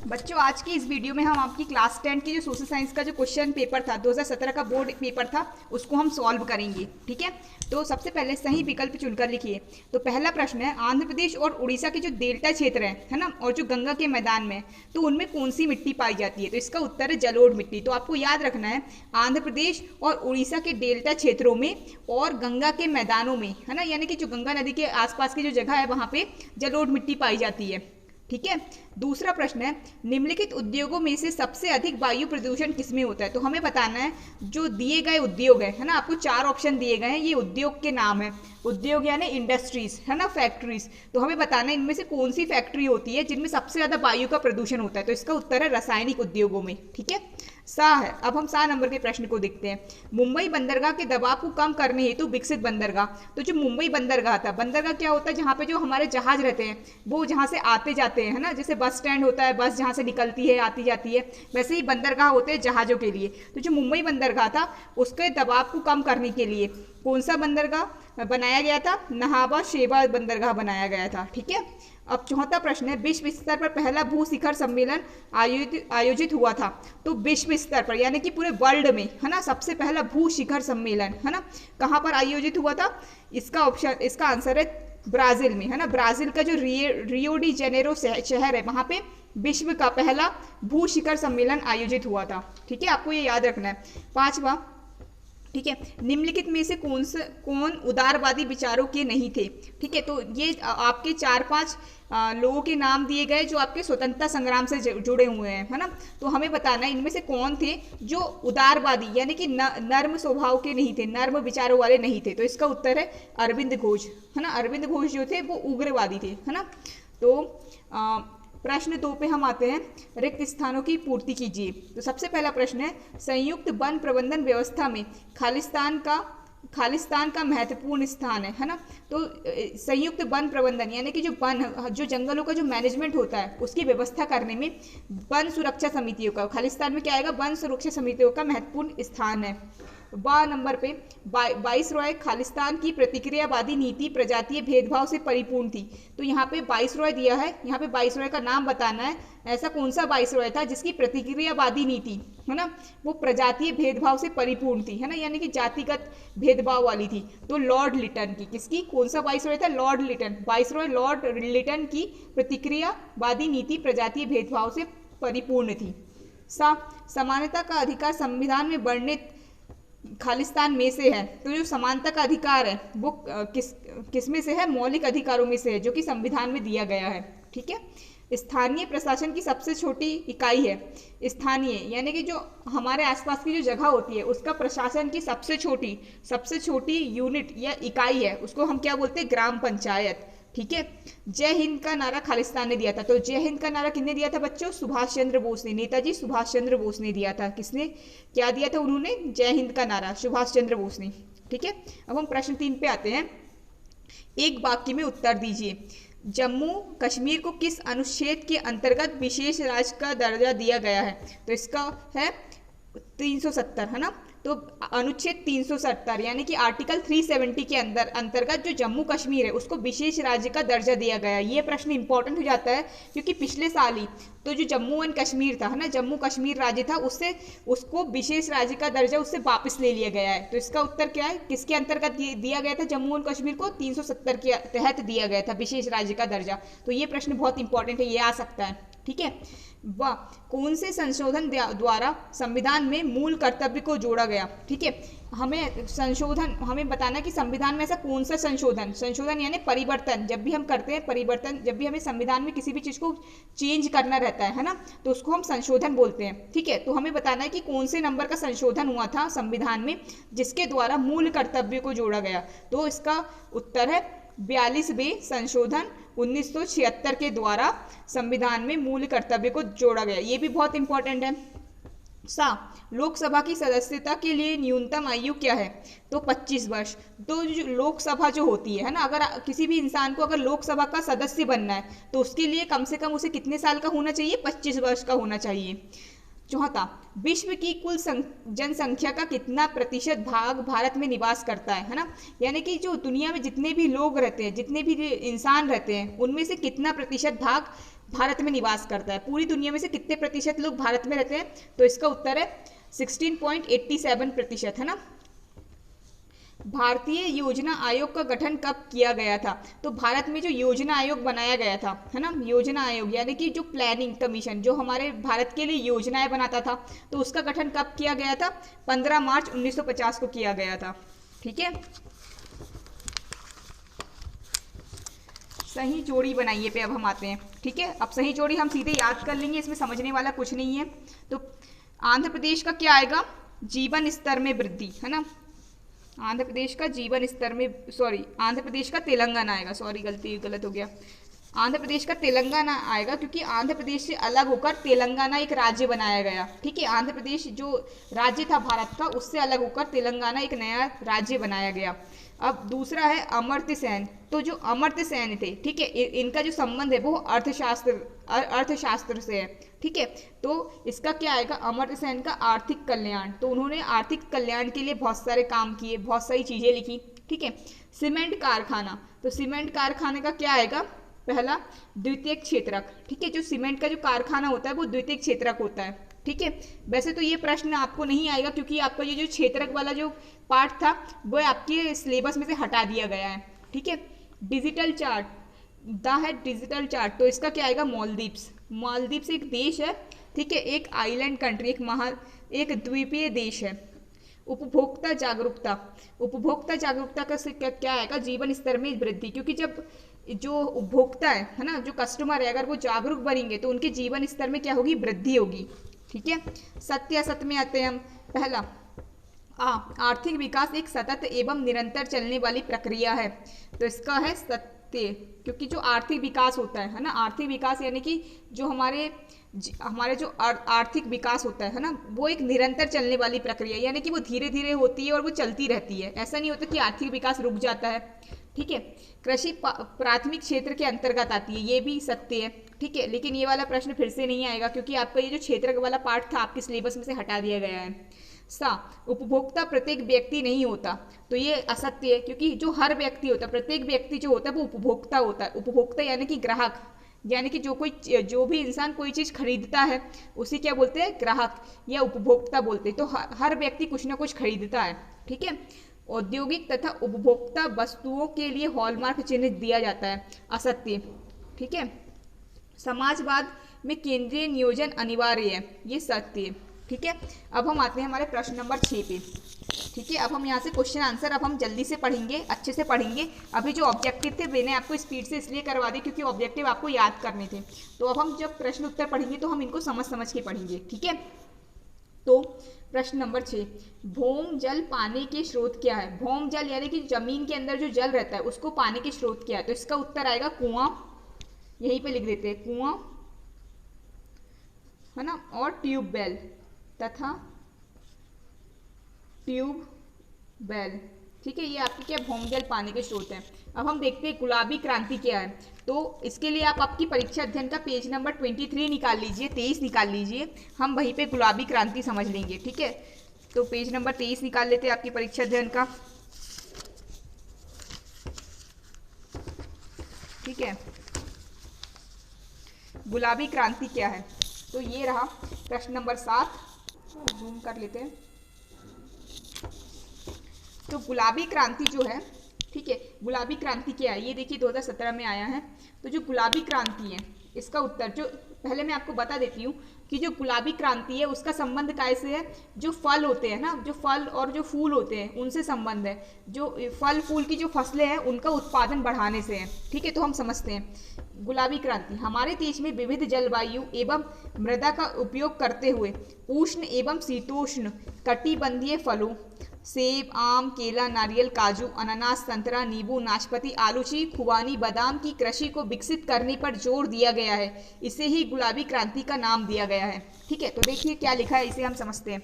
बच्चों, आज की इस वीडियो में हम आपकी क्लास 10 की जो सोशल साइंस का जो क्वेश्चन पेपर था 2017 का बोर्ड पेपर था उसको हम सॉल्व करेंगे। ठीक है, तो सबसे पहले सही विकल्प चुनकर लिखिए। तो पहला प्रश्न है, आंध्र प्रदेश और उड़ीसा के जो डेल्टा क्षेत्र है ना, और जो गंगा के मैदान में, तो उनमें कौन सी मिट्टी पाई जाती है? तो इसका उत्तर है जलोढ़ मिट्टी। तो आपको याद रखना है, आंध्र प्रदेश और उड़ीसा के डेल्टा क्षेत्रों में और गंगा के मैदानों में, है ना, यानी कि जो गंगा नदी के आसपास की जो जगह है वहाँ पे जलोढ़ मिट्टी पाई जाती है। ठीक है, दूसरा प्रश्न है, निम्नलिखित उद्योगों में से सबसे अधिक वायु प्रदूषण किसमें होता है? तो हमें बताना है जो दिए गए उद्योग है ना, आपको 4 ऑप्शन दिए गए हैं, ये उद्योग के नाम है। उद्योग यानी इंडस्ट्रीज, है ना, फैक्ट्रीज। तो हमें बताना है इनमें से कौन सी फैक्ट्री होती है जिनमें सबसे ज्यादा वायु का प्रदूषण होता है? तो इसका उत्तर है रासायनिक उद्योगों में। ठीक है, सा है। अब हम सा नंबर के प्रश्न को देखते हैं। मुंबई बंदरगाह के दबाव को कम करने हेतु विकसित बंदरगाह। तो जो मुंबई बंदरगाह था, बंदरगाह क्या होता है? जहाँ पे जो हमारे जहाज रहते हैं वो जहाँ से आते जाते हैं, है ना, जैसे बस स्टैंड होता है, बस जहाँ से निकलती है आती जाती है, वैसे ही बंदरगाह होते हैं जहाजों के लिए। तो जो मुंबई बंदरगाह था उसके दबाव को कम करने के लिए कौन सा बंदरगाह बनाया गया था? नहाबा शेबा बंदरगाह बनाया गया था। ठीक है, अब चौथा प्रश्न है, विश्व स्तर पर पहला भू शिखर सम्मेलन आयोजित हुआ था। तो विश्व स्तर पर यानी कि पूरे वर्ल्ड में, है ना, सबसे पहला भू शिखर सम्मेलन, है ना, कहाँ पर आयोजित हुआ था? इसका आंसर है ब्राजील में, है ना। ब्राजील का जो रियो डी जेनेरो शहर है वहाँ पे विश्व का पहला भू शिखर सम्मेलन आयोजित हुआ था। ठीक है, आपको ये याद रखना है। पांचवा, ठीक है, निम्नलिखित में से कौन उदारवादी विचारों के नहीं थे? ठीक है, तो ये आपके 4-5 लोगों के नाम दिए गए जो आपके स्वतंत्रता संग्राम से जुड़े हुए हैं, है ना। तो हमें बताना है इनमें से कौन थे जो उदारवादी यानी कि नर्म स्वभाव के नहीं थे, नर्म विचारों वाले नहीं थे। तो इसका उत्तर है अरविंद घोष, है ना। अरविंद घोष जो थे वो उग्रवादी थे, है ना। तो प्रश्न 2 पे हम आते हैं, रिक्त स्थानों की पूर्ति कीजिए। तो सबसे पहला प्रश्न है, संयुक्त वन प्रबंधन व्यवस्था में खालिस्तान का महत्वपूर्ण स्थान है ना। तो संयुक्त वन प्रबंधन यानी कि जो जंगलों का जो मैनेजमेंट होता है उसकी व्यवस्था करने में वन सुरक्षा समितियों का, खालिस्तान में क्या आएगा? वन सुरक्षा समितियों का महत्वपूर्ण स्थान है। नंबर पे 22 रॉय खालिस्तान की प्रतिक्रियावादी नीति प्रजातीय भेदभाव से परिपूर्ण थी। तो यहाँ पे 22 रॉय दिया है, यहाँ पे 22 रॉय का नाम बताना है। ऐसा कौन सा 22 रॉय था जिसकी प्रतिक्रियावादी नीति, है ना, वो प्रजातीय भेदभाव से परिपूर्ण थी, है ना, यानी कि जातिगत भेदभाव वाली थी? तो लॉर्ड लिटन की, किसकी, कौन सा 22 रॉय था? लॉर्ड लिटन। 22 रॉय लॉर्ड लिटन की प्रतिक्रियावादी नीति प्रजातीय भेदभाव से परिपूर्ण थी। समानता का अधिकार संविधान में वर्णित खालिस्तान में से है। तो जो समानता का अधिकार है वो किस में से है? मौलिक अधिकारों में से है जो कि संविधान में दिया गया है। ठीक है, स्थानीय प्रशासन की सबसे छोटी इकाई है। स्थानीय यानी कि जो हमारे आसपास की जो जगह होती है उसका प्रशासन की सबसे छोटी यूनिट या इकाई है, उसको हम क्या बोलते हैं? ग्राम पंचायत। ठीक है, जय हिंद का नारा खालिस्तान ने दिया था। तो जय हिंद का नारा किसने दिया था बच्चों? सुभाष चंद्र बोस ने, नेताजी सुभाष चंद्र बोस ने दिया था। किसने क्या दिया था? उन्होंने जय हिंद का नारा, सुभाष चंद्र बोस ने। ठीक है, अब हम प्रश्न 3 पे आते हैं। एक वाक्य में उत्तर दीजिए। जम्मू कश्मीर को किस अनुच्छेद के अंतर्गत विशेष राज्य का दर्जा दिया गया है? तो इसका है 370, है ना। तो अनुच्छेद 370 यानी कि आर्टिकल 370 के अंतर्गत जो जम्मू कश्मीर है उसको विशेष राज्य का दर्जा दिया गया है। ये प्रश्न इंपॉर्टेंट हो जाता है क्योंकि पिछले साल ही तो जो जम्मू एंड कश्मीर था, है ना, जम्मू कश्मीर राज्य था, उसको विशेष राज्य का दर्जा उससे वापस ले लिया गया है। तो इसका उत्तर क्या है? किसके अंतर्गत दिया गया था जम्मू एंड कश्मीर को? 370 के तहत दिया गया था विशेष राज्य का दर्जा। तो ये प्रश्न बहुत इंपॉर्टेंट है, ये आ सकता है। ठीक है, वह कौन से संशोधन द्वारा संविधान में मूल कर्तव्य को जोड़ा गया? ठीक है, हमें बताना कि संविधान में ऐसा कौन सा संशोधन यानी परिवर्तन, जब भी हम करते हैं परिवर्तन, जब भी हमें संविधान में किसी भी चीज को चेंज करना रहता है ना, तो उसको हम संशोधन बोलते हैं। ठीक है, तो हमें बताना है कि कौन से नंबर का संशोधन हुआ था संविधान में जिसके द्वारा मूल कर्तव्य को जोड़ा गया? तो इसका उत्तर है 42वें संशोधन 1976 के द्वारा संविधान में मूल कर्तव्य को जोड़ा गया। ये भी बहुत इंपॉर्टेंट है। लोकसभा की सदस्यता के लिए न्यूनतम आयु क्या है? तो 25 वर्ष। तो जो लोकसभा जो होती है ना, अगर किसी भी इंसान को अगर लोकसभा का सदस्य बनना है तो उसके लिए कम से कम उसे कितने साल का होना चाहिए? 25 वर्ष का होना चाहिए। चौथा, विश्व की कुल जनसंख्या का कितना प्रतिशत भाग भारत में निवास करता है ना, यानी कि जो दुनिया में जितने भी लोग रहते हैं, जितने भी इंसान रहते हैं, उनमें से कितना प्रतिशत भाग भारत में निवास करता है। पूरी दुनिया में से कितने प्रतिशत लोग भारत में रहते हैं? तो इसका उत्तर है 16.87% है ना। भारतीय योजना आयोग का गठन कब किया गया था? तो भारत में जो योजना आयोग बनाया गया था है ना, योजना आयोग यानी कि जो प्लानिंग कमीशन जो हमारे भारत के लिए योजनाएं बनाता था, तो उसका गठन कब किया गया था? 15 मार्च 1950 को किया गया था। ठीक है, सही जोड़ी बनाइए पे अब हम आते हैं। ठीक है, अब सही जोड़ी हम सीधे याद कर लेंगे, इसमें समझने वाला कुछ नहीं है। तो आंध्र प्रदेश का क्या आएगा? जीवन स्तर में वृद्धि है ना। आंध्र प्रदेश का जीवन स्तर में, सॉरी आंध्र प्रदेश का तेलंगाना आएगा, सॉरी गलत हो गया। आंध्र प्रदेश का तेलंगाना आएगा क्योंकि आंध्र प्रदेश से अलग होकर तेलंगाना एक राज्य बनाया गया। ठीक है, आंध्र प्रदेश जो राज्य था भारत का उससे अलग होकर तेलंगाना एक नया राज्य बनाया गया। अब दूसरा है अमर्त्य सेन। तो जो अमर्त्य सेन थे, ठीक है, इनका जो संबंध है वो अर्थशास्त्र से है। ठीक है, तो इसका क्या आएगा? अमर्त्य सेन का आर्थिक कल्याण। तो उन्होंने आर्थिक कल्याण के लिए बहुत सारे काम किए, बहुत सारी चीजें लिखी। ठीक है, सीमेंट कारखाना। तो सीमेंट कारखाने का क्या आएगा? पहला द्वितीयक क्षेत्रक। ठीक है, जो सीमेंट का जो कारखाना होता है वो द्वितीयक क्षेत्रक होता है। ठीक है, वैसे तो ये प्रश्न आपको नहीं आएगा क्योंकि आपका ये जो क्षेत्रक वाला जो पार्ट था वो आपके सिलेबस में से हटा दिया गया है। ठीक है, डिजिटल चार्ट, द है डिजिटल चार्ट। तो इसका क्या आएगा? मालदीव्स। मालदीव्स एक देश है। ठीक है, एक आइलैंड कंट्री, एक द्वीपीय देश है। उपभोक्ता जागरूकता। उपभोक्ता जागरूकता का से क्या आएगा? जीवन स्तर में वृद्धि, क्योंकि जब जो उपभोक्ता है ना, जो कस्टमर है, अगर वो जागरूक बनेंगे तो उनके जीवन स्तर में क्या होगी? वृद्धि होगी। ठीक है, सत्य असत्य में आते हैं हम। पहला आर्थिक विकास एक सतत एवं निरंतर चलने वाली प्रक्रिया है। तो इसका है सत्य, क्योंकि जो आर्थिक विकास होता है ना, आर्थिक विकास यानी कि जो हमारे जो आर्थिक विकास होता है ना, वो एक निरंतर चलने वाली प्रक्रिया, यानी कि वो धीरे धीरे होती है और वो चलती रहती है। ऐसा नहीं होता कि आर्थिक विकास रुक जाता है। ठीक है, कृषि प्राथमिक क्षेत्र के अंतर्गत आती है, ये भी सत्य है। ठीक है, लेकिन ये वाला प्रश्न फिर से नहीं आएगा क्योंकि आपका ये जो क्षेत्र वाला पार्ट था आपके सिलेबस में से हटा दिया गया है। उपभोक्ता प्रत्येक व्यक्ति नहीं होता। तो ये असत्य है क्योंकि जो हर व्यक्ति होता है, प्रत्येक व्यक्ति जो होता है वो उपभोक्ता होता है। उपभोक्ता यानी कि ग्राहक, यानी कि जो भी इंसान कोई चीज़ खरीदता है उसी क्या बोलते हैं? ग्राहक या उपभोक्ता बोलते हैं। तो हर व्यक्ति कुछ ना कुछ खरीदता है। ठीक है, औद्योगिक तथा उपभोक्ता वस्तुओं के लिए हॉलमार्क चिन्ह दिया जाता है, असत्य। ठीक है, समाजवाद में केंद्रीय नियोजन अनिवार्य है, ये सत्य है। ठीक है, अब हम आते हैं हमारे प्रश्न नंबर 6 पे। ठीक है, अब हम यहाँ से क्वेश्चन आंसर अब हम जल्दी से पढ़ेंगे, अच्छे से पढ़ेंगे। अभी जो ऑब्जेक्टिव थे मैंने आपको स्पीड से इसलिए करवा दिए क्योंकि ऑब्जेक्टिव आपको याद करने थे। तो अब हम जब प्रश्न उत्तर पढ़ेंगे तो हम इनको समझ के पढ़ेंगे। ठीक है, तो प्रश्न नंबर 6, भौम जल पाने के स्रोत क्या है? भौम जल यानी कि जमीन के अंदर जो जल रहता है उसको पाने के स्रोत क्या है? तो इसका उत्तर आएगा कुआं। यहीं पे लिख देते हैं कुआं है ना, और ट्यूबवेल तथा ट्यूबवेल। ठीक है, ये आपके क्या भौम जल पानी के स्रोत हैं। अब हम देखते हैं गुलाबी क्रांति क्या है। तो इसके लिए आप आपकी परीक्षा अध्ययन का पेज नंबर 23 निकाल लीजिए, 23 निकाल लीजिए, हम वहीं पे गुलाबी क्रांति समझ लेंगे। ठीक है, तो पेज नंबर 23 निकाल लेते हैं आपकी परीक्षा अध्ययन का। ठीक है, गुलाबी क्रांति क्या है? तो ये रहा प्रश्न नंबर 7, जूम कर लेते हैं। तो गुलाबी क्रांति जो है, ठीक है, गुलाबी क्रांति क्या है? ये देखिए 2017 में आया है। तो जो गुलाबी क्रांति है इसका उत्तर, जो पहले मैं आपको बता देती हूँ कि जो गुलाबी क्रांति है उसका संबंध कैसे है? जो फल होते हैं ना, जो फल और जो फूल होते हैं उनसे संबंध है। जो फल फूल की जो फसलें हैं उनका उत्पादन बढ़ाने से है। ठीक है, तो हम समझते हैं गुलाबी क्रांति हमारे देश में विविध जलवायु एवं मृदा का उपयोग करते हुए उष्ण एवं शीतोष्ण कटिबंधीय फलों सेब, आम, केला, नारियल, काजू, अनानास, संतरा, नींबू, नाशपाती, आलूची, खुबानी, बादाम की कृषि को विकसित करने पर जोर दिया गया है। इसे ही गुलाबी क्रांति का नाम दिया गया है। ठीक है, तो देखिए क्या लिखा है, इसे हम समझते हैं।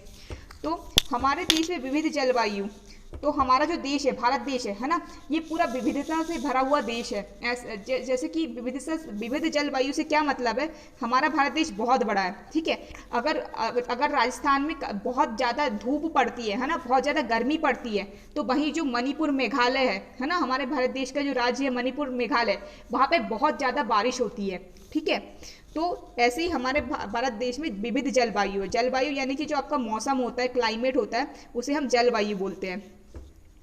तो हमारे देश में विविध जलवायु, तो हमारा जो देश है, भारत देश है ना, ये पूरा विविधता से भरा हुआ देश है। जैसे कि विविध जलवायु से क्या मतलब है? हमारा भारत देश बहुत बड़ा है। ठीक है, अगर राजस्थान में बहुत ज़्यादा धूप पड़ती है ना, बहुत ज़्यादा गर्मी पड़ती है, तो वहीं जो मणिपुर मेघालय है ना, हमारे भारत देश का जो राज्य है मणिपुर मेघालय, वहाँ पे बहुत ज़्यादा बारिश होती है। ठीक है। तो ऐसे ही हमारे भारत देश में विविध जलवायु है। जलवायु यानी कि जो आपका मौसम होता है, क्लाइमेट होता है, उसे हम जलवायु बोलते हैं।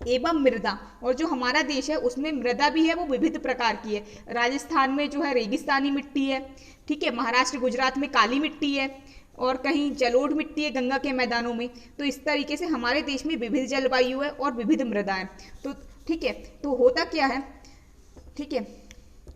एवं मृदा, और जो हमारा देश है उसमें मृदा भी है, वो विविध प्रकार की है। राजस्थान में जो है रेगिस्तानी मिट्टी है, ठीक है। महाराष्ट्र गुजरात में काली मिट्टी है, और कहीं जलोढ़ मिट्टी है गंगा के मैदानों में। तो इस तरीके से हमारे देश में विविध जलवायु है और विविध मृदा है। तो ठीक है, तो होता क्या है, ठीक है,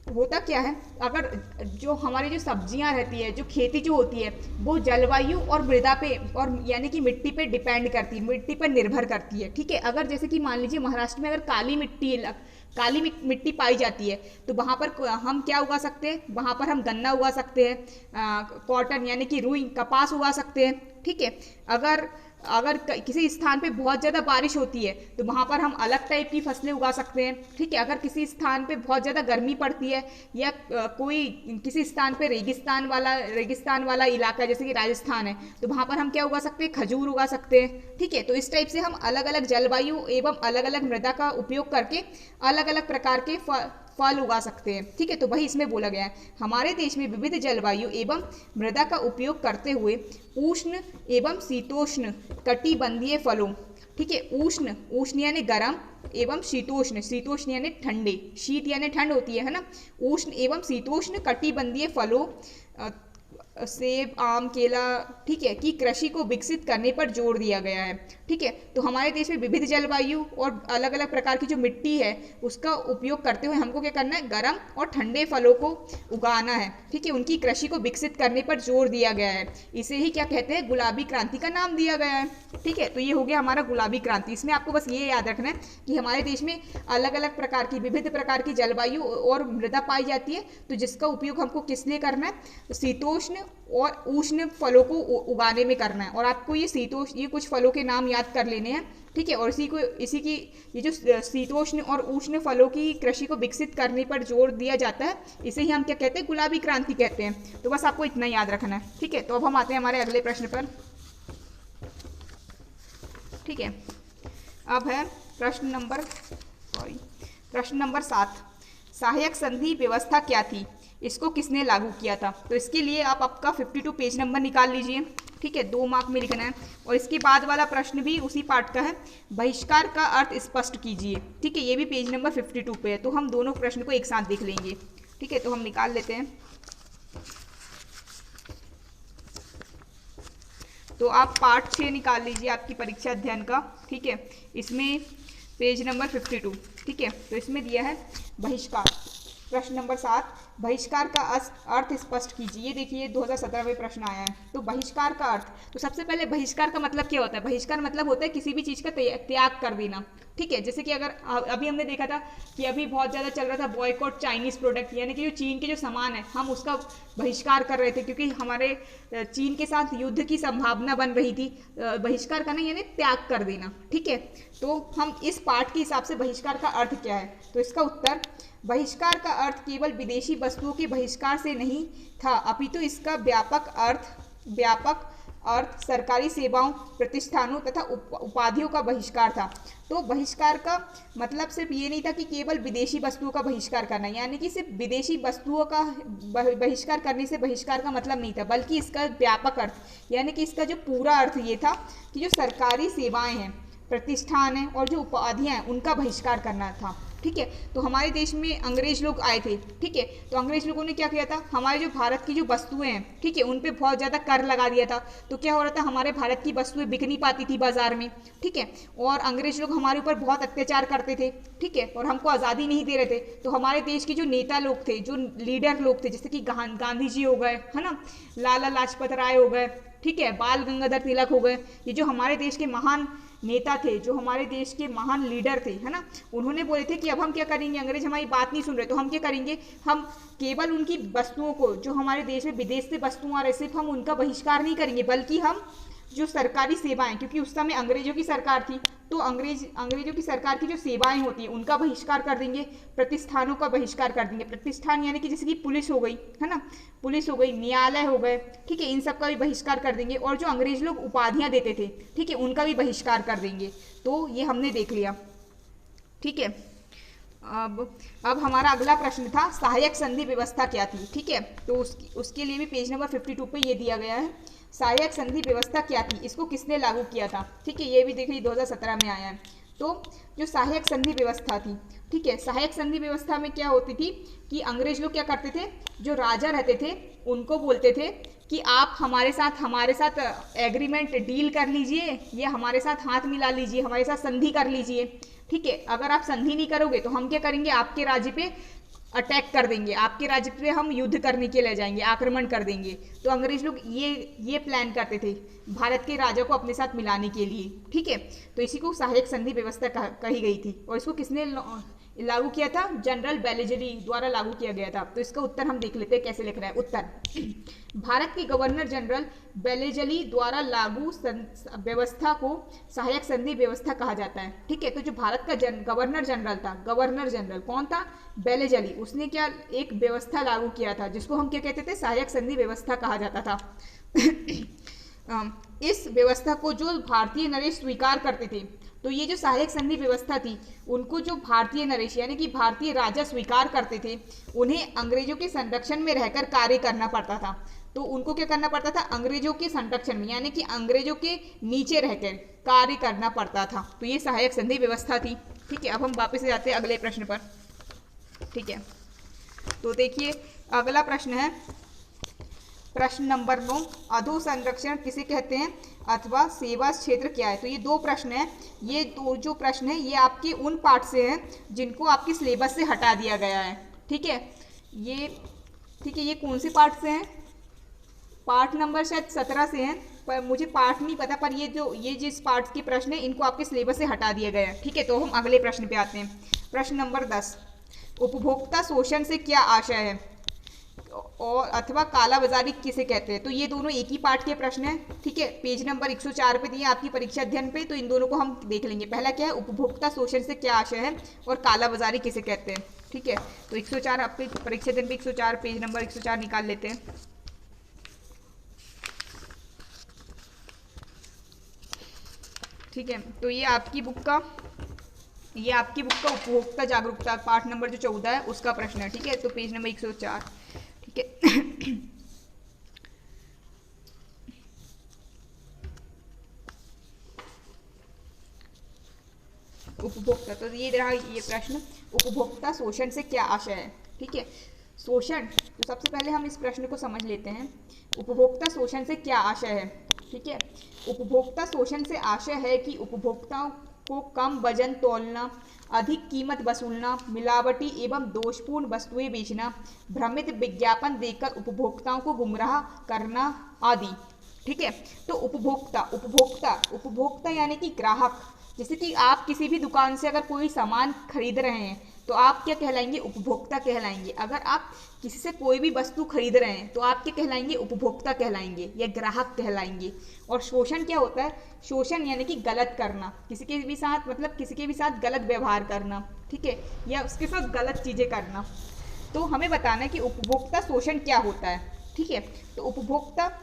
होता क्या है, अगर जो हमारी जो सब्जियां रहती है, जो खेती जो होती है, वो जलवायु और मृदा पे, और यानी कि मिट्टी पे डिपेंड करती है, मिट्टी पर निर्भर करती है, ठीक है। अगर जैसे कि मान लीजिए महाराष्ट्र में अगर काली मिट्टी पाई जाती है, तो वहाँ पर हम क्या उगा सकते हैं, वहाँ पर हम गन्ना उगा सकते हैं, कॉटन यानी कि रुई, कपास उगा सकते हैं, ठीक है। अगर किसी स्थान पे बहुत ज़्यादा बारिश होती है, तो वहाँ पर हम अलग टाइप की फसलें उगा सकते हैं, ठीक है। अगर किसी स्थान पे बहुत ज़्यादा गर्मी पड़ती है, या कोई किसी स्थान पे रेगिस्तान वाला इलाका जैसे कि राजस्थान है, तो वहाँ पर हम क्या उगा सकते हैं, खजूर उगा सकते हैं, ठीक है। तो इस टाइप से हम अलग अलग जलवायु एवं अलग अलग मृदा का उपयोग करके अलग अलग प्रकार के फल उगा सकते हैं, ठीक है। तो वही इसमें बोला गया है, हमारे देश में विविध जलवायु एवं मृदा का उपयोग करते हुए उष्ण एवं शीतोष्ण कटिबंधीय फलों, ठीक है। उष्ण यानी गर्म, एवं शीतोष्ण यानी ठंडे, शीत यानी ठंड होती है ना। उष्ण एवं शीतोष्ण कटिबंधीय फलों, सेब, आम, केला, ठीक है, की कृषि को विकसित करने पर जोर दिया गया है, ठीक है। तो हमारे देश में विविध जलवायु और अलग अलग प्रकार की जो मिट्टी है उसका उपयोग करते हुए हमको क्या करना है, गर्म और ठंडे फलों को उगाना है, ठीक है। उनकी कृषि को विकसित करने पर जोर दिया गया है। इसे ही क्या कहते हैं, गुलाबी क्रांति का नाम दिया गया है, ठीक है। तो ये हो गया हमारा गुलाबी क्रांति। इसमें आपको बस ये याद रखना है कि हमारे देश में अलग अलग प्रकार की, विविध प्रकार की जलवायु और मृदा पाई जाती है, तो जिसका उपयोग हमको किस लिए करना है, शीतोष्ण और उष्ण फलों को उगाने में करना है। और आपको ये कुछ फलों के नाम याद कर लेने हैं, ठीक है। और इसी की ये जो शीतोष्ण और उष्ण फलों की कृषि को विकसित करने पर जोर दिया जाता है, इसे ही हम क्या कहते हैं, गुलाबी क्रांति कहते हैं। तो बस आपको इतना याद रखना है, ठीक है। तो अब हम आते हैं हमारे अगले प्रश्न पर, ठीक है। अब है प्रश्न नंबर 7, सहायक संधि व्यवस्था क्या थी, इसको किसने लागू किया था। तो इसके लिए आप आपका 52 पेज नंबर निकाल लीजिए, ठीक है। 2 मार्क में लिखना है। और इसके बाद वाला प्रश्न भी उसी पार्ट का है, बहिष्कार का अर्थ स्पष्ट कीजिए, ठीक है। ये भी पेज नंबर 52 पे है। तो हम दोनों प्रश्न को एक साथ देख लेंगे, ठीक है। तो हम निकाल लेते हैं। तो आप पार्ट 6 निकाल लीजिए आपकी परीक्षा अध्ययन का, ठीक है। इसमें पेज नंबर 52, ठीक है। तो इसमें दिया है बहिष्कार, प्रश्न नंबर 7, बहिष्कार का अर्थ स्पष्ट कीजिए। ये देखिए 2017 में प्रश्न आया है। तो बहिष्कार का अर्थ, तो सबसे पहले बहिष्कार का मतलब क्या होता है, बहिष्कार मतलब होता है किसी भी चीज़ का त्याग कर देना, ठीक है। जैसे कि अगर अभी हमने देखा था कि अभी बहुत ज़्यादा चल रहा था बॉयकॉट चाइनीज़ प्रोडक्ट, यानी कि जो चीन के जो सामान है हम उसका बहिष्कार कर रहे थे, क्योंकि हमारे चीन के साथ युद्ध की संभावना बन रही थी। बहिष्कार करना यानी त्याग कर देना, ठीक है। तो हम इस पाठ के हिसाब से बहिष्कार का अर्थ क्या है, तो इसका उत्तर, बहिष्कार का अर्थ केवल विदेशी वस्तुओं के बहिष्कार से नहीं था, अपितु इसका व्यापक अर्थ सरकारी सेवाओं, प्रतिष्ठानों तथा उपाधियों का बहिष्कार था। तो बहिष्कार का मतलब सिर्फ ये नहीं था कि केवल विदेशी वस्तुओं का बहिष्कार करना, यानी कि सिर्फ विदेशी वस्तुओं का बहिष्कार करने से बहिष्कार का मतलब नहीं था, बल्कि इसका व्यापक अर्थ, यानी कि इसका जो पूरा अर्थ ये था कि जो सरकारी सेवाएं हैं, प्रतिष्ठान हैं और जो उपाधियां हैं उनका बहिष्कार करना था, ठीक है। तो हमारे देश में अंग्रेज लोग आए थे, ठीक है। तो अंग्रेज लोगों ने क्या किया था, हमारे जो भारत की जो वस्तुएं हैं, ठीक है, उन पे बहुत ज़्यादा कर लगा दिया था। तो क्या हो रहा था, हमारे भारत की वस्तुएं बिक नहीं पाती थी बाजार में, ठीक है। और अंग्रेज लोग हमारे ऊपर बहुत अत्याचार करते थे, ठीक है, और हमको आज़ादी नहीं दे रहे थे। तो हमारे देश के जो नेता लोग थे, जो लीडर लोग थे, जैसे कि गांधी जी हो गए, है ना, लाला लाजपत राय हो गए, ठीक है, बाल गंगाधर तिलक हो गए, ये जो हमारे देश के महान नेता थे, जो हमारे देश के महान लीडर थे, है ना, उन्होंने बोले थे कि अब हम क्या करेंगे, अंग्रेज हमारी बात नहीं सुन रहे, तो हम क्या करेंगे, हम केवल उनकी वस्तुओं को, जो हमारे देश में विदेश से वस्तुएं आ रही, सिर्फ हम उनका बहिष्कार नहीं करेंगे, बल्कि हम जो सरकारी सेवाएं, क्योंकि उस समय अंग्रेजों की सरकार थी, तो अंग्रेजों की सरकार की जो सेवाएं होती हैं उनका बहिष्कार कर देंगे, प्रतिष्ठानों का बहिष्कार कर देंगे। प्रतिष्ठान यानी कि जैसे कि पुलिस हो गई, है ना, पुलिस हो गई, न्यायालय हो गए, ठीक है, इन सब का भी बहिष्कार कर देंगे। और जो अंग्रेज लोग उपाधियां देते थे, ठीक है, उनका भी बहिष्कार कर देंगे। तो ये हमने देख लिया, ठीक है। अब हमारा अगला प्रश्न था सहायक संधि व्यवस्था क्या थी। ठीक है, तो उसके लिए भी पेज नंबर 52 पे ये दिया गया है, सहायक संधि व्यवस्था क्या थी, इसको किसने लागू किया था। ठीक है, ये भी देखिए 2017 में आया है। तो जो सहायक संधि व्यवस्था थी, ठीक है, सहायक संधि व्यवस्था में क्या होती थी कि अंग्रेज लोग क्या करते थे, जो राजा रहते थे उनको बोलते थे कि आप हमारे साथ एग्रीमेंट डील कर लीजिए, ये हमारे साथ हाथ मिला लीजिए, हमारे साथ संधि कर लीजिए। ठीक है, अगर आप संधि नहीं करोगे तो हम क्या करेंगे, आपके राज्य पे अटैक कर देंगे, आपके राज्य पे हम युद्ध करने के लिए जाएंगे, आक्रमण कर देंगे। तो अंग्रेज लोग ये प्लान करते थे भारत के राजा को अपने साथ मिलाने के लिए। ठीक है, तो इसी को सहायक संधि व्यवस्था कही गई थी, और इसको किसने लागू किया था, जनरल बेलेजली द्वारा लागू किया गया था। तो इसका उत्तर हम देख लेते हैं कैसे लिख रहा है। उत्तर, भारत के गवर्नर जनरल बेलेजली द्वारा लागू व्यवस्था को सहायक संधि व्यवस्था कहा जाता है। ठीक है, तो जो भारत का गवर्नर जनरल था, गवर्नर जनरल कौन था, बेलेजली, उसने क्या एक व्यवस्था लागू किया था जिसको हम क्या कहते थे, सहायक संधि व्यवस्था कहा जाता था। इस व्यवस्था को जो भारतीय नरेश स्वीकार करते थे, तो ये जो सहायक संधि व्यवस्था थी उनको जो भारतीय नरेश यानी कि भारतीय राजा स्वीकार करते थे, उन्हें अंग्रेजों के संरक्षण में रहकर कार्य करना पड़ता था। तो उनको क्या करना पड़ता था, अंग्रेजों के संरक्षण में यानी कि अंग्रेजों के नीचे रहकर कार्य करना पड़ता था। तो ये सहायक संधि व्यवस्था थी। ठीक है, अब हम वापस जाते हैं अगले प्रश्न पर। ठीक है, तो देखिए अगला प्रश्न है प्रश्न नंबर 9, अधोसंरक्षण किसे कहते हैं अथवा सेवा क्षेत्र क्या है। तो ये दो प्रश्न हैं, ये दो जो प्रश्न है ये आपके उन पार्ट से हैं जिनको आपके सिलेबस से हटा दिया गया है। ठीक है, ये कौन से पार्ट से हैं, पार्ट नंबर शायद 17 से हैं, पर मुझे पार्ट नहीं पता, पर ये जिस पार्ट के प्रश्न है इनको आपके सिलेबस से हटा दिया गया है। ठीक है, तो हम अगले प्रश्न पे आते हैं। प्रश्न नंबर 10, उपभोक्ता शोषण से क्या आशय है और अथवा काला बाजारी किसे कहते हैं। तो ये दोनों एक ही पार्ट के प्रश्न हैं। ठीक है, पेज नंबर 104 पे दिए आपकी परीक्षा अध्ययन पे, तो इन दोनों को हम देख लेंगे। पहला क्या है, उपभोक्ता शोषण से क्या आशय है और काला बाजारी किसे कहते हैं। ठीक है, तो 104 आपके परीक्षा अध्ययन पे 104 पेज नंबर 104 निकाल लेते हैं। ठीक है, तो ये आपकी बुक का उपभोक्ता जागरूकता पार्ट नंबर जो 14 है उसका प्रश्न है। ठीक है, तो पेज नंबर 104। ठीक है, उपभोक्ता, तो ये रहा ये प्रश्न, उपभोक्ता शोषण से क्या आशय है। ठीक है, शोषण, तो सबसे पहले हम इस प्रश्न को समझ लेते हैं, उपभोक्ता शोषण से क्या आशय है। ठीक है, उपभोक्ता शोषण से आशय है कि उपभोक्ताओं को कम वजन तौलना, अधिक कीमत वसूलना, मिलावटी एवं दोषपूर्ण वस्तुएं बेचना, भ्रमित विज्ञापन देकर उपभोक्ताओं को गुमराह करना आदि। ठीक है, तो उपभोक्ता यानी कि ग्राहक। जैसे कि आप किसी भी दुकान से अगर कोई सामान खरीद रहे हैं तो आप क्या कहलाएंगे, उपभोक्ता कहलाएंगे। अगर आप किसी से कोई भी वस्तु खरीद रहे हैं तो आप क्या कहलाएंगे, उपभोक्ता कहलाएंगे या ग्राहक कहलाएंगे। और शोषण क्या होता है, शोषण यानी कि गलत करना, किसी के भी साथ गलत व्यवहार करना। ठीक है, या उसके साथ गलत चीज़ें करना। तो हमें बताना है कि उपभोक्ता शोषण क्या होता है। ठीक है, तो उपभोक्ता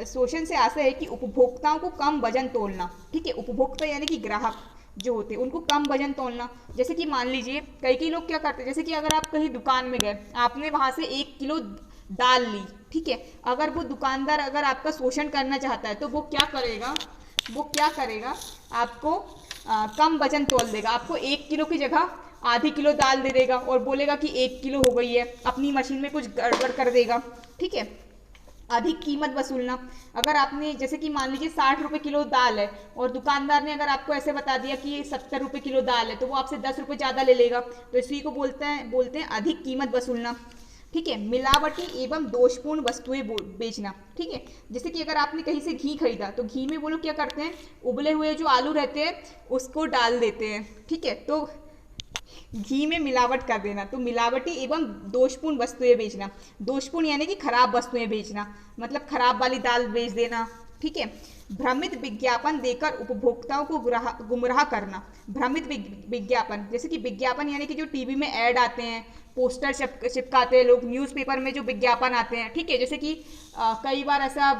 शोषण से आशय है कि उपभोक्ताओं को कम वजन तोलना। ठीक है, उपभोक्ता यानी कि ग्राहक जो होते हैं उनको कम वजन तोलना। जैसे कि मान लीजिए कई लोग क्या करते हैं, जैसे कि अगर आप कहीं दुकान में गए, आपने वहाँ से 1 किलो दाल ली। ठीक है, अगर वो दुकानदार अगर आपका शोषण करना चाहता है तो वो क्या करेगा, आपको कम वजन तोल देगा, आपको 1 किलो की जगह आधी किलो दाल दे देगा और बोलेगा कि 1 किलो हो गई है, अपनी मशीन में कुछ गड़बड़ कर देगा। ठीक है, अधिक कीमत वसूलना, अगर आपने जैसे कि मान लीजिए 60 रुपये किलो दाल है और दुकानदार ने अगर आपको ऐसे बता दिया कि 70 रुपये किलो दाल है, तो वो आपसे 10 रुपये ज़्यादा ले लेगा। तो इसी को बोलते हैं अधिक कीमत वसूलना। ठीक है, मिलावटी एवं दोषपूर्ण वस्तुएं बेचना। ठीक है, जैसे कि अगर आपने कहीं से घी खरीदा तो घी में वो लोग क्या करते हैं, उबले हुए जो आलू रहते हैं उसको डाल देते हैं। ठीक है, तो घी में मिलावट कर देना, तो मिलावटी एवं दोषपूर्ण वस्तुएं बेचना। दोषपूर्ण यानी कि खराब वस्तुएं बेचना, मतलब खराब वाली दाल बेच देना। ठीक है, भ्रमित विज्ञापन देकर उपभोक्ताओं को गुमराह करना। भ्रमित विज्ञापन, जैसे कि विज्ञापन यानी कि जो टीवी में ऐड आते हैं, पोस्टर चिपकाते हैं लोग, न्यूज़पेपर में जो विज्ञापन आते हैं। ठीक है, जैसे कि कई बार ऐसा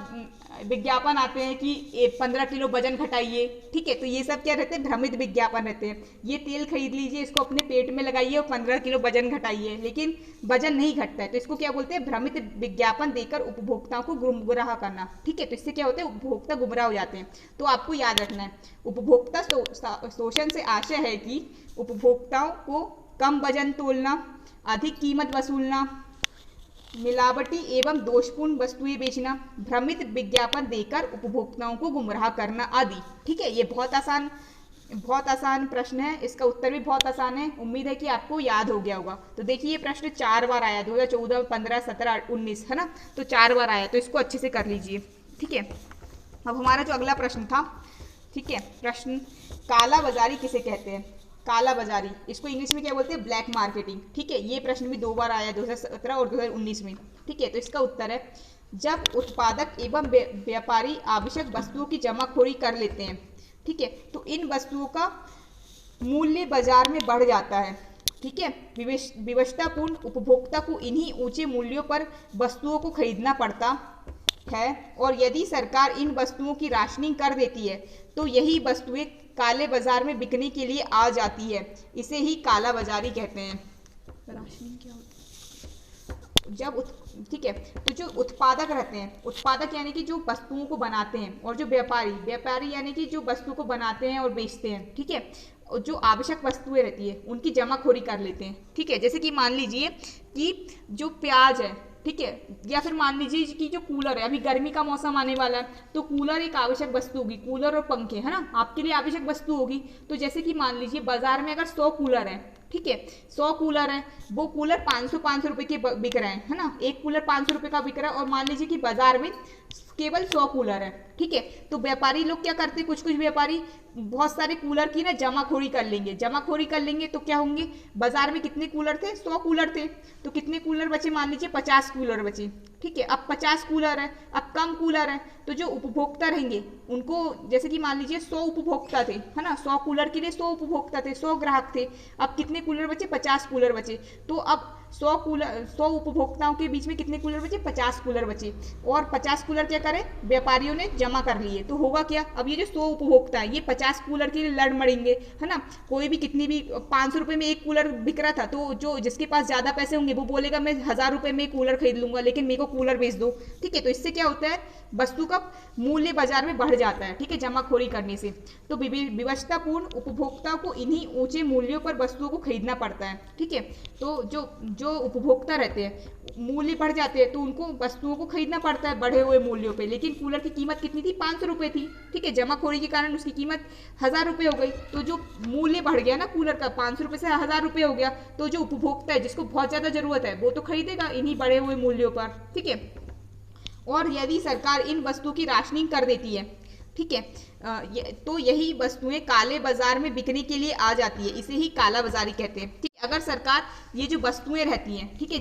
विज्ञापन आते हैं कि 15 किलो वजन घटाइए, ठीक है, तो ये सब क्या रहते हैं, भ्रमित विज्ञापन रहते हैं। ये तेल खरीद लीजिए, इसको अपने पेट में लगाइए और 15 किलो वजन घटाइए, लेकिन वजन नहीं घटता है, तो इसको क्या बोलते हैं, भ्रमित विज्ञापन देकर उपभोक्ताओं को गुमराह करना, ठीक है। तो इससे क्या होता है, उपभोक्ता गुमराह हो जाते हैं। तो आपको याद रखना है, उपभोक्ता शोषण से आशय है कि उपभोक्ताओं को कम वजन तोलना, अधिक कीमत वसूलना, मिलावटी एवं दोषपूर्ण वस्तुएं बेचना, भ्रमित विज्ञापन देकर उपभोक्ताओं को गुमराह करना आदि, ठीक है। ये बहुत आसान प्रश्न है, इसका उत्तर भी बहुत आसान है। उम्मीद है कि आपको याद हो गया होगा। तो देखिए ये प्रश्न 4 बार आया, 2014, 15, 17, 19, है ना, तो 4 बार आया, तो इसको अच्छे से कर लीजिए, ठीक है। अब हमारा जो अगला प्रश्न था, ठीक है, प्रश्न काला बाजारी किसे कहते हैं, काला बाजारी, इसको इंग्लिश में क्या बोलते हैं, ब्लैक मार्केटिंग, ठीक है। ये प्रश्न भी 2 बार आया, 2017 और 2019 में, ठीक है। तो इसका उत्तर है, जब उत्पादक एवं व्यापारी आवश्यक वस्तुओं की जमाखोरी कर लेते हैं, ठीक है, तो इन वस्तुओं का मूल्य बाजार में बढ़ जाता है, ठीक है। विवशतापूर्ण उपभोक्ता को इन्हीं ऊंचे मूल्यों पर वस्तुओं को खरीदना पड़ता है, और यदि सरकार इन वस्तुओं की राशनिंग कर देती है तो यही वस्तुएं काले बाजार में बिकने के लिए आ जाती है। इसे ही काला बाजारी कहते हैं। राशनिंग क्या होता है, जब ठीक है, तो जो उत्पादक रहते हैं, उत्पादक यानी कि जो वस्तुओं को बनाते हैं, और जो व्यापारी यानी कि जो वस्तु को बनाते हैं और बेचते हैं, ठीक है, जो आवश्यक वस्तुएं रहती है उनकी जमाखोरी कर लेते हैं, ठीक है। जैसे कि मान लीजिए कि जो प्याज है, ठीक है, या फिर मान लीजिए कि जो कूलर है, अभी गर्मी का मौसम आने वाला है, तो कूलर एक आवश्यक वस्तु होगी, कूलर और पंखे, है ना, आपके लिए आवश्यक वस्तु होगी। तो जैसे कि मान लीजिए बाजार में अगर 100 कूलर है, ठीक है, 100 कूलर है, वो कूलर 500 रुपए के बिक रहे हैं, है ना, एक कूलर 500 रुपए का बिक रहा है, और मान लीजिए कि बाजार में केवल 100 कूलर है, ठीक है। तो व्यापारी लोग क्या करते हैं, कुछ व्यापारी बहुत सारे कूलर की ना जमाखोरी कर लेंगे, तो क्या होंगे, बाजार में कितने कूलर थे, 100 कूलर थे, तो कितने कूलर बचे, मान लीजिए 50 कूलर बचे, ठीक है। अब 50 कूलर है, अब कम कूलर है, तो जो उपभोक्ता रहेंगे उनको, जैसे कि मान लीजिए 100 उपभोक्ता थे, है ना, 100 कूलर के लिए 100 उपभोक्ता थे, 100 ग्राहक थे, अब कितने कूलर बचे, 50 कूलर बचे, तो अब 100 उपभोक्ताओं के बीच में कितने कूलर बचे, 50 कूलर बचे, और 50 कूलर क्या करे, व्यापारियों ने जमा कर लिए, तो होगा क्या, अब ये जो 100 उपभोक्ता है, ये 50 कूलर के लिए लड़ मरेंगे, है ना, कोई भी कितनी भी 500 रुपए में एक कूलर बिक रहा था, तो जो जिसके पास ज्यादा पैसे होंगे वो बोलेगा मैं 1000 रुपए में कूलर खरीद लूंगा, लेकिन मेरे को कूलर बेच दो, ठीक है। तो इससे क्या होता है, वस्तु का मूल्य बाजार में बढ़ जाता है, ठीक है, जमाखोरी करने से। तो विवशतापूर्ण उपभोक्ताओं को इन्हीं ऊंचे मूल्यों पर वस्तुओं को खरीदना पड़ता है, ठीक है। तो जो उपभोक्ता रहते हैं, मूल्य बढ़ जाते हैं, तो उनको वस्तुओं को खरीदना पड़ता है बढ़े हुए मूल्यों पे, लेकिन कूलर की कीमत कितनी थी, 500 रुपए थी, ठीक है, जमाखोरी के कारण उसकी कीमत 1000 रुपए हो गई, तो जो मूल्य बढ़ गया ना कूलर का, 500 रुपए से 1000 रुपए हो गया, तो जो उपभोक्ता है जिसको बहुत ज्यादा जरूरत है वो तो खरीदेगा इन्हीं बढ़े हुए मूल्यों पर, ठीक है। और यदि सरकार इन वस्तुओं की राशनिंग कर देती है, ठीक है, तो यही वस्तुएं काले बाजार में बिकने के लिए आ जाती है, इसे ही काला बाजारी कहते हैं, ठीक है। अगर सरकार ये जो वस्तुएं रहती हैं, ठीक है,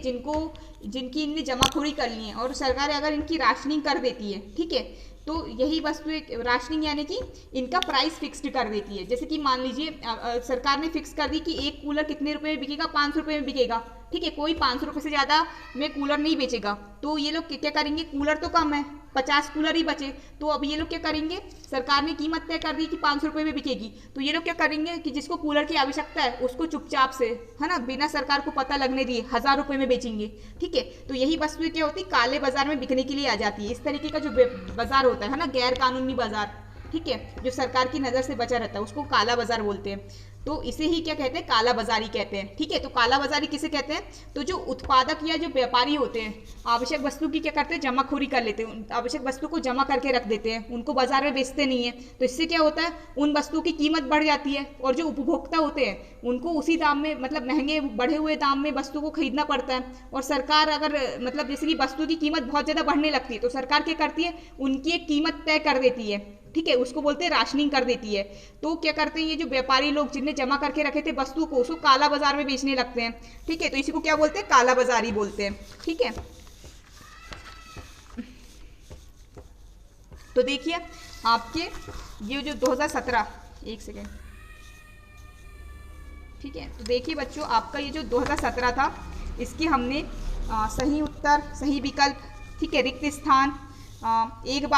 जिनकी इनने जमाखोरी कर ली है, और सरकार अगर इनकी राशनिंग कर देती है, ठीक है, तो यही वस्तुएं, राशनिंग यानी कि इनका प्राइस फिक्स्ड कर देती है। जैसे कि मान लीजिए सरकार ने फिक्स कर दी कि एक कूलर कितने रुपए में बिकेगा, 500 रुपए में बिकेगा, ठीक है, कोई 500 रुपए से ज़्यादा में कूलर नहीं बेचेगा, तो ये लोग क्या करेंगे, कूलर तो कम है, 50 कूलर ही बचे, तो अब ये लोग क्या करेंगे, सरकार ने कीमत तय कर दी कि 500 रुपए में बिकेगी, तो ये लोग क्या करेंगे कि जिसको कूलर की आवश्यकता है उसको चुपचाप से, है ना, बिना सरकार को पता लगने दिए 1000 रुपए में बेचेंगे, ठीक है। तो यही वस्तुएं क्या होती है, काले बाजार में बिकने के लिए आ जाती है। इस तरीके का जो बाजार होता है ना, गैर कानूनी बाजार, ठीक है, जो सरकार की नज़र से बचा रहता है, उसको काला बाजार बोलते हैं। तो इसे ही क्या कहते हैं, काला बाजारी कहते हैं, ठीक है। तो काला बाजारी किसे कहते हैं, तो जो उत्पादक या जो व्यापारी होते हैं, आवश्यक वस्तु की क्या करते हैं, जमाखोरी कर लेते हैं, आवश्यक वस्तु को जमा करके रख देते हैं, उनको बाजार में बेचते नहीं है, तो इससे क्या होता है, उन वस्तुओं की कीमत बढ़ जाती है, और जो उपभोक्ता होते हैं उनको उसी दाम में, मतलब महंगे बढ़े हुए दाम में वस्तु को खरीदना पड़ता है। और सरकार अगर मतलब जैसे कि वस्तु की कीमत बहुत ज़्यादा बढ़ने लगती है, तो सरकार क्या करती है, उनकी एक कीमत तय कर देती है, ठीक है, उसको बोलते हैं राशनिंग कर देती है। तो क्या करते हैं, ये जो व्यापारी लोग जिनने जमा करके रखे थे वस्तु को, उसको काला बाजार में बेचने लगते हैं, ठीक है। तो इसी को क्या बोलते हैं, काला बाजारी बोलते हैं, ठीक है। तो देखिए आपके ये जो 2017, एक सेकेंड, ठीक है, तो देखिए बच्चों, आपका ये जो 2017 था, इसकी हमने सही उत्तर, सही विकल्प, ठीक है, रिक्त स्थान, एक बार